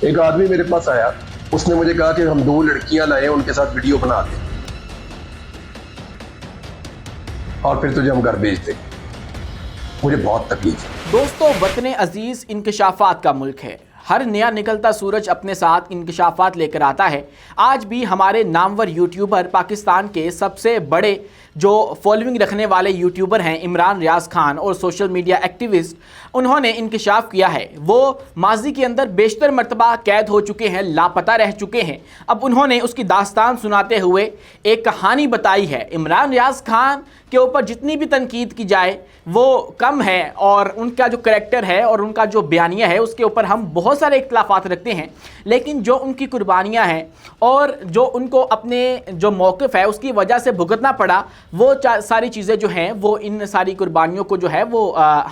ایک آدمی میرے پاس آیا, اس نے مجھے کہا کہ ہم 2 لڑکیاں لائے, ان کے ساتھ ویڈیو بنا دیں اور پھر تجھے ہم گھر بھیج دیں. مجھے بہت تکلیف ہے. دوستو, وطن عزیز انکشافات کا ملک ہے. ہر نیا نکلتا سورج اپنے ساتھ انکشافات لے کر آتا ہے. آج بھی ہمارے نامور یوٹیوبر, پاکستان کے سب سے بڑے جو فالوئنگ رکھنے والے یوٹیوبر ہیں عمران ریاض خان اور سوشل میڈیا ایکٹیوسٹ, انہوں نے انکشاف کیا ہے. وہ ماضی کے اندر بیشتر مرتبہ قید ہو چکے ہیں, لاپتہ رہ چکے ہیں. اب انہوں نے اس کی داستان سناتے ہوئے ایک کہانی بتائی ہے. عمران ریاض خان کے اوپر جتنی بھی تنقید کی جائے وہ کم ہے, اور ان کا جو کریکٹر ہے اور ان کا جو بیانیہ ہے اس کے اوپر ہم بہت سارے اختلافات رکھتے ہیں, لیکن جو ان کی قربانیاں ہیں اور جو ان کو اپنے جو موقف ہے اس کی وجہ سے بھگتنا پڑا, وہ ساری چیزیں جو ہیں وہ ان ساری قربانیوں کو جو ہے وہ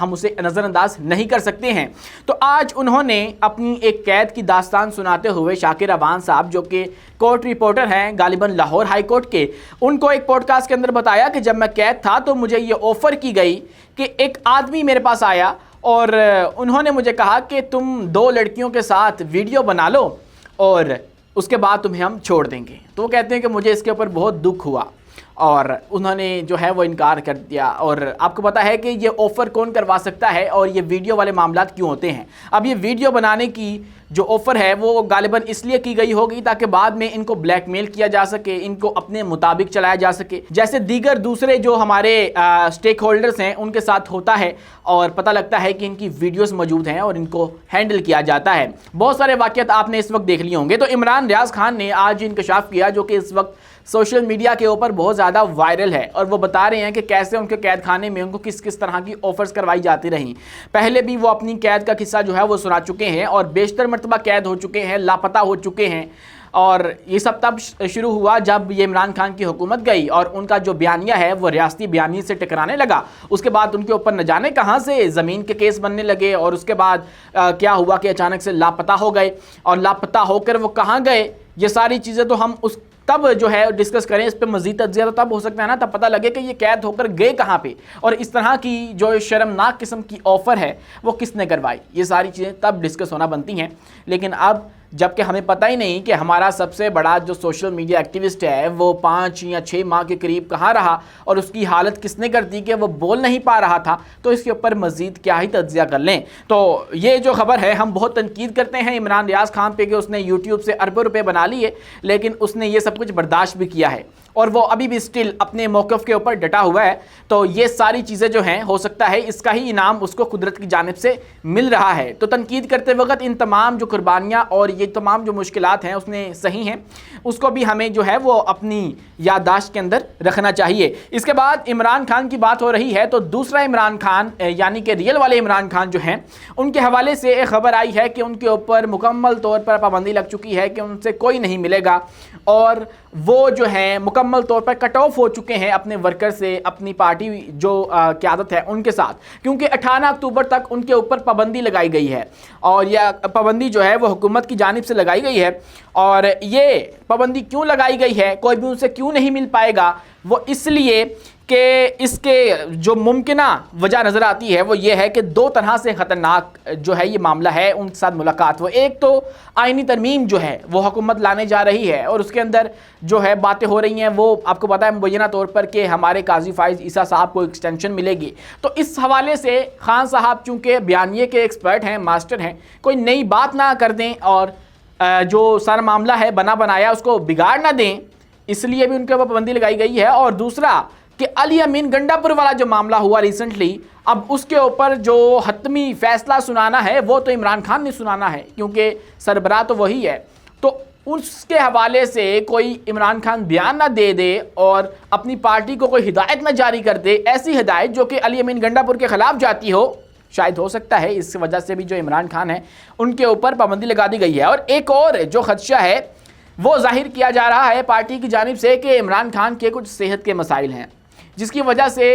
ہم اسے نظر انداز نہیں کر سکتے ہیں. تو آج انہوں نے اپنی ایک قید کی داستان سناتے ہوئے شاکر اوان صاحب, جو کہ کورٹ رپورٹر ہیں غالباً لاہور ہائی کورٹ کے, ان کو ایک پوڈ کاسٹ کے اندر بتایا کہ جب میں قید تھا تو مجھے یہ آفر کی گئی کہ ایک آدمی میرے پاس آیا اور انہوں نے مجھے کہا کہ تم 2 لڑکیوں کے ساتھ ویڈیو بنا لو اور اس کے بعد تمہیں ہم چھوڑ دیں گے. تو وہ کہتے ہیں کہ مجھے اس کے اوپر بہت دکھ ہوا اور انہوں نے جو ہے وہ انکار کر دیا. اور آپ کو پتہ ہے کہ یہ آفر کون کروا سکتا ہے اور یہ ویڈیو والے معاملات کیوں ہوتے ہیں. اب یہ ویڈیو بنانے کی جو آفر ہے وہ غالباً اس لیے کی گئی ہوگی تاکہ بعد میں ان کو بلیک میل کیا جا سکے, ان کو اپنے مطابق چلایا جا سکے, جیسے دیگر دوسرے جو ہمارے سٹیک ہولڈرز ہیں ان کے ساتھ ہوتا ہے, اور پتہ لگتا ہے کہ ان کی ویڈیوز موجود ہیں اور ان کو ہینڈل کیا جاتا ہے. بہت سارے واقعات آپ نے اس وقت دیکھ لیے ہوں گے. تو عمران ریاض خان نے آج انکشاف کیا جو کہ اس وقت سوشل میڈیا کے اوپر بہت زیادہ وائرل ہے, اور وہ بتا رہے ہیں کہ کیسے ان کے قید خانے میں ان کو کس کس طرح کی آفرز کروائی جاتی رہیں. پہلے بھی وہ اپنی قید کا قصہ جو ہے وہ سنا چکے ہیں اور بیشتر مرتبہ قید ہو چکے ہیں, لاپتہ ہو چکے ہیں. اور یہ سب تب شروع ہوا جب یہ عمران خان کی حکومت گئی اور ان کا جو بیانیہ ہے وہ ریاستی بیانیے سے ٹکرانے لگا. اس کے بعد ان کے اوپر نہ جانے کہاں سے زمین کے کیس بننے لگے, اور اس کے بعد کیا ہوا کہ اچانک سے لاپتہ ہو گئے, اور لاپتہ ہو کر وہ کہاں گئے, یہ ساری چیزیں تو ہم اس تب جو ہے ڈسکس کریں, اس پہ مزید تجزیہ تو تب ہو سکتا ہے نا, تب پتہ لگے کہ یہ قید ہو کر گئے کہاں پہ, اور اس طرح کی جو شرمناک قسم کی آفر ہے وہ کس نے کروائی. یہ ساری چیزیں تب ڈسکس ہونا بنتی ہیں. لیکن اب جب کہ ہمیں پتہ ہی نہیں کہ ہمارا سب سے بڑا جو سوشل میڈیا ایکٹیوسٹ ہے وہ 5 یا 6 ماہ کے قریب کہاں رہا اور اس کی حالت کس نے کر دی کہ وہ بول نہیں پا رہا تھا, تو اس کے اوپر مزید کیا ہی تجزیہ کر لیں. تو یہ جو خبر ہے, ہم بہت تنقید کرتے ہیں عمران ریاض خان پہ کہ اس نے یوٹیوب سے اربوں روپے بنا لیے, لیکن اس نے یہ سب کچھ برداشت بھی کیا ہے اور وہ ابھی بھی سٹل اپنے موقف کے اوپر ڈٹا ہوا ہے. تو یہ ساری چیزیں جو ہیں ہو سکتا ہے اس کا ہی انعام اس کو قدرت کی جانب سے مل رہا ہے. تو تنقید کرتے وقت ان تمام جو قربانیاں اور یہ تمام جو مشکلات ہیں اس نے صحیح ہیں, اس کو بھی ہمیں جو ہے وہ اپنی یادداشت کے اندر رکھنا چاہیے. اس کے بعد عمران خان کی بات ہو رہی ہے تو دوسرا عمران خان یعنی کہ ریئل والے عمران خان جو ہیں ان کے حوالے سے ایک خبر آئی ہے کہ ان کے اوپر مکمل طور پر پابندی لگ چکی ہے کہ ان سے کوئی نہیں ملے گا, اور وہ جو ہیں مکمل طور پر کٹ آف ہو چکے ہیں اپنے ورکر سے, اپنی پارٹی جو قیادت ہے ان کے ساتھ, کیونکہ 18 اکتوبر تک ان کے اوپر پابندی لگائی گئی ہے. اور یہ پابندی جو ہے وہ حکومت کی جانب سے لگائی گئی ہے, اور یہ پابندی کیوں لگائی گئی ہے, کوئی بھی ان سے کیوں نہیں مل پائے گا, وہ اس لیے کہ اس کے جو ممکنہ وجہ نظر آتی ہے وہ یہ ہے کہ 2 طرح سے خطرناک جو ہے یہ معاملہ ہے ان کے ساتھ ملاقات. وہ ایک تو آئینی ترمیم جو ہے وہ حکومت لانے جا رہی ہے, اور اس کے اندر جو ہے باتیں ہو رہی ہیں وہ آپ کو پتہ ہے مبینہ طور پر کہ ہمارے قاضی فائز عیسیٰ صاحب کو ایکسٹینشن ملے گی. تو اس حوالے سے خان صاحب چونکہ بیانیے کے ایکسپرٹ ہیں, ماسٹر ہیں, کوئی نئی بات نہ کر دیں اور جو سارا معاملہ ہے بنا بنایا اس کو بگاڑ نہ دیں, اس لیے بھی ان کے اوپر پابندی لگائی گئی ہے. اور دوسرا کہ علی امین گنڈا پور والا جو معاملہ ہوا ریسنٹلی, اب اس کے اوپر جو حتمی فیصلہ سنانا ہے وہ تو عمران خان نے سنانا ہے کیونکہ سربراہ تو وہی ہے. تو اس کے حوالے سے کوئی عمران خان بیان نہ دے دے اور اپنی پارٹی کو کوئی ہدایت نہ جاری کر دے, ایسی ہدایت جو کہ علی امین گنڈا پور کے خلاف جاتی ہو, شاید ہو سکتا ہے اس وجہ سے بھی جو عمران خان ہیں ان کے اوپر پابندی لگا دی گئی ہے. اور ایک اور جو خدشہ ہے وہ ظاہر کیا جا رہا ہے پارٹی کی جانب سے کہ عمران خان کے کچھ صحت کے مسائل ہیں, جس کی وجہ سے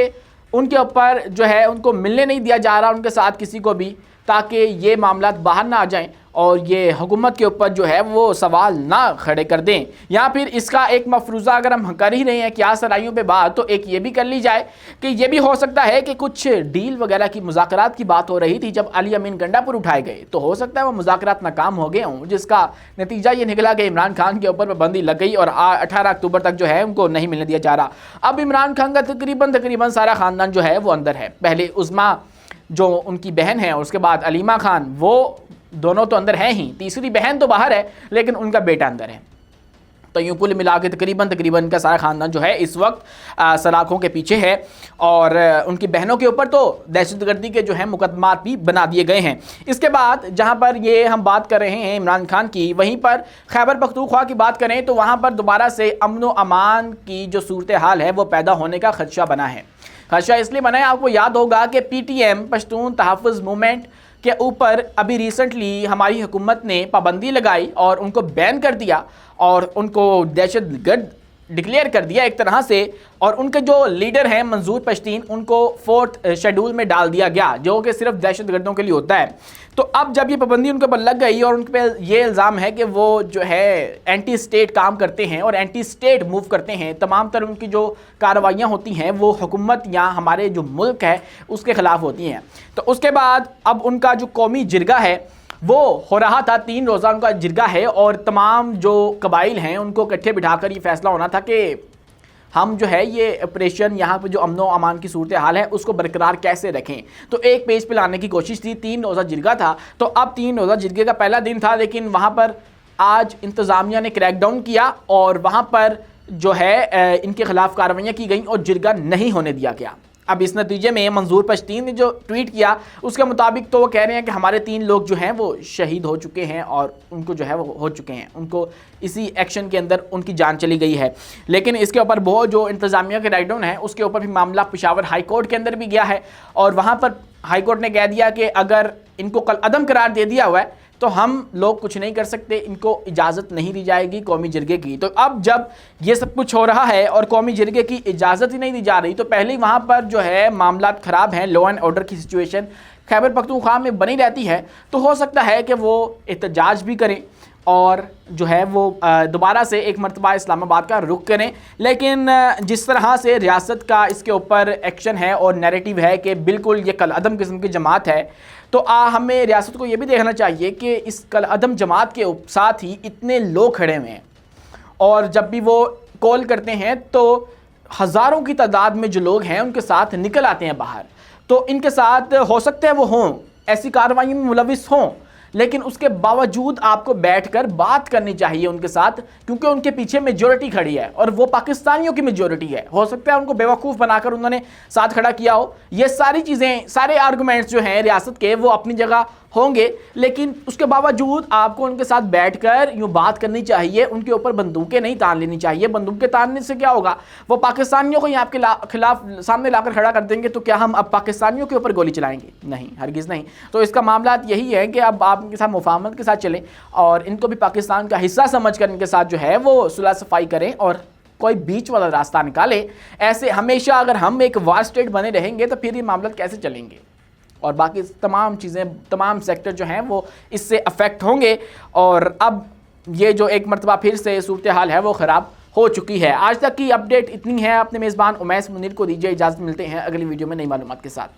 ان کے اوپر جو ہے ان کو ملنے نہیں دیا جا رہا ان کے ساتھ کسی کو بھی, تاکہ یہ معاملات باہر نہ آ جائیں اور یہ حکومت کے اوپر جو ہے وہ سوال نہ کھڑے کر دیں، یا پھر اس کا ایک مفروضہ اگر ہم کر ہی رہے ہیں کیا سرائیوں پہ بات، تو ایک یہ بھی کر لی جائے کہ یہ بھی ہو سکتا ہے کہ کچھ ڈیل وغیرہ کی مذاکرات کی بات ہو رہی تھی جب علی امین گنڈا پر اٹھائے گئے، تو ہو سکتا ہے وہ مذاکرات ناکام ہو گئے ہوں، جس کا نتیجہ یہ نکلا کہ عمران خان کے اوپر پابندی لگ گئی اور 18 اکتوبر تک جو ہے ان کو نہیں ملنے دیا جا رہا۔ اب عمران خان کا تقریباً سارا خاندان جو ہے وہ اندر ہے، پہلے عظمیٰ جو ان کی بہن ہے اور اس کے بعد علیمہ خان، وہ دونوں تو اندر ہیں ہی، تیسری بہن تو باہر ہے لیکن ان کا بیٹا اندر ہے۔ تو یوں کل ملا کے تقریباً کا سارا خاندان جو ہے اس وقت سلاخوں کے پیچھے ہے، اور ان کی بہنوں کے اوپر تو دہشت گردی کے جو ہیں مقدمات بھی بنا دیے گئے ہیں۔ اس کے بعد جہاں پر یہ ہم بات کر رہے ہیں عمران خان کی، وہیں پر خیبر پختونخوا کی بات کریں تو وہاں پر دوبارہ سے امن و امان کی جو صورتحال ہے وہ پیدا ہونے کا خدشہ بنا ہے۔ خدشہ اس لیے بنا ہے، آپ کو یاد ہوگا کہ پی ٹی ایم پشتون تحفظ موومنٹ کے اوپر ابھی ریسنٹلی ہماری حکومت نے پابندی لگائی اور ان کو بین کر دیا اور ان کو دہشت گرد ڈکلیئر کر دیا ایک طرح سے، اور ان کے جو لیڈر ہیں منظور پشتین ان کو 4تھ شیڈول میں ڈال دیا گیا جو کہ صرف دہشت گردوں کے لیے ہوتا ہے۔ تو اب جب یہ پابندی ان کے اوپر لگ گئی اور ان پہ یہ الزام ہے کہ وہ جو ہے اینٹی اسٹیٹ کام کرتے ہیں اور اینٹی اسٹیٹ موو کرتے ہیں، تمام تر ان کی جو کارروائیاں ہوتی ہیں وہ حکومت یا ہمارے جو ملک ہے اس کے خلاف ہوتی ہیں، تو اس کے بعد اب ان کا جو قومی جرگہ ہے وہ ہو رہا تھا، 3 روزہ ان کا جرگہ ہے، اور تمام جو قبائل ہیں ان کو اکٹھے بٹھا کر یہ فیصلہ ہونا تھا کہ ہم جو ہے یہ آپریشن یہاں پہ جو امن و امان کی صورتحال ہے اس کو برقرار کیسے رکھیں۔ تو ایک پیج پہ لانے کی کوشش تھی، 3 روزہ جرگہ تھا، تو اب 3 روزہ جرگے کا پہلا دن تھا، لیکن وہاں پر آج انتظامیہ نے کریک ڈاؤن کیا اور وہاں پر جو ہے ان کے خلاف کارروائیاں کی گئیں اور جرگہ نہیں ہونے دیا گیا۔ اب اس نتیجے میں منظور پشتین نے جو ٹویٹ کیا اس کے مطابق تو وہ کہہ رہے ہیں کہ ہمارے 3 لوگ جو ہیں وہ شہید ہو چکے ہیں اور ان کو جو ہے وہ ہو چکے ہیں، ان کو اسی ایکشن کے اندر ان کی جان چلی گئی ہے۔ لیکن اس کے اوپر وہ جو انتظامیہ کے رائٹ ڈاؤن ہے اس کے اوپر بھی معاملہ پشاور ہائی کورٹ کے اندر بھی گیا ہے، اور وہاں پر ہائی کورٹ نے کہہ دیا کہ اگر ان کو کل عدم قرار دے دیا ہوا ہے تو ہم لوگ کچھ نہیں کر سکتے، ان کو اجازت نہیں دی جائے گی قومی جرگے کی۔ تو اب جب یہ سب کچھ ہو رہا ہے اور قومی جرگے کی اجازت ہی نہیں دی جا رہی تو پہلے ہی وہاں پر جو ہے معاملات خراب ہیں، لا اینڈ آرڈر کی سچویشن خیبر پختونخوا میں بنی رہتی ہے، تو ہو سکتا ہے کہ وہ احتجاج بھی کریں اور جو ہے وہ دوبارہ سے ایک مرتبہ اسلام آباد کا رخ کریں۔ لیکن جس طرح سے ریاست کا اس کے اوپر ایکشن ہے اور نیریٹو ہے کہ بالکل یہ کل عدم قسم کی جماعت ہے، تو ہمیں ریاست کو یہ بھی دیکھنا چاہیے کہ اس کل عدم جماعت کے ساتھ ہی اتنے لوگ کھڑے ہوئے ہیں، اور جب بھی وہ کال کرتے ہیں تو ہزاروں کی تعداد میں جو لوگ ہیں ان کے ساتھ نکل آتے ہیں باہر، تو ان کے ساتھ ہو سکتا ہے وہ ہوں ایسی کارروائیوں میں ملوث ہوں، لیکن اس کے باوجود آپ کو بیٹھ کر بات کرنی چاہیے ان کے ساتھ، کیونکہ ان کے پیچھے میجورٹی کھڑی ہے اور وہ پاکستانیوں کی میجورٹی ہے۔ ہو سکتا ہے ان کو بیوقوف بنا کر انہوں نے ساتھ کھڑا کیا ہو، یہ ساری چیزیں، سارے آرگومنٹس جو ہیں ریاست کے وہ اپنی جگہ ہوں گے، لیکن اس کے باوجود آپ کو ان کے ساتھ بیٹھ کر یوں بات کرنی چاہیے، ان کے اوپر بندوقیں نہیں تان لینی چاہیے۔ بندوقیں تاننے سے کیا ہوگا؟ وہ پاکستانیوں کو ہی آپ کے خلاف سامنے لا کر کھڑا کر دیں گے، تو کیا ہم اب پاکستانیوں کے اوپر گولی چلائیں گے؟ نہیں، ہرگز نہیں۔ تو اس کا معاملات یہی ہے کہ اب آپ ان کے ساتھ مفاہمت کے ساتھ چلیں اور ان کو بھی پاکستان کا حصہ سمجھ کر ان کے ساتھ جو ہے وہ صلح صفائی کریں اور کوئی بیچ والا راستہ نکالیں۔ ایسے ہمیشہ اگر ہم ایک وار اسٹیٹ بنے رہیں گے تو پھر یہ معاملات کیسے چلیں گے، اور باقی تمام چیزیں، تمام سیکٹر جو ہیں وہ اس سے افیکٹ ہوں گے، اور اب یہ جو ایک مرتبہ پھر سے صورتحال ہے وہ خراب ہو چکی ہے۔ آج تک کی اپڈیٹ اتنی ہے، اپنے میزبان امیس منیر کو دیجیے اجازت، ملتے ہیں اگلی ویڈیو میں نئی معلومات کے ساتھ۔